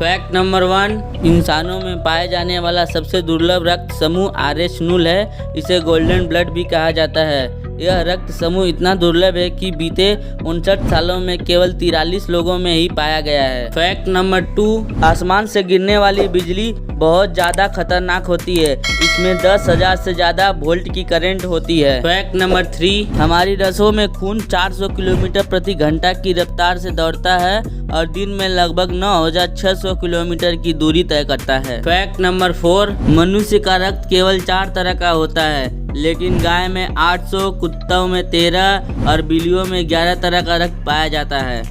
Fact number 1, इंसानों में पाए जाने वाला सबसे दुर्लभ रक्त समूह RH नूल है। इसे गोल्डन ब्लड भी कहा जाता है। यह रक्त समूह इतना दुर्लभ है कि बीते 59 सालों में केवल 43 लोगों में ही पाया गया है। फैक्ट नंबर 2, आसमान से गिरने वाली बिजली बहुत ज़्यादा खतरनाक होती है। इसमें 10,000 से ज़्यादा वोल्ट की करंट होती है। फैक्ट नंबर 3, हमारी नसों में खून 400 किलोमीटर प्रति घंटा की रफ्तार से दौड़ता है और दिन में लगभग 9,600 किलोमीटर की दूरी तय करता है। फैक्ट नंबर 4, मनुष्य का रक्त केवल 4 तरह का होता है, लेकिन गाय में 800, कुत्तों में 13 और बिल्लियों में 11 तरह का रक्त पाया जाता है।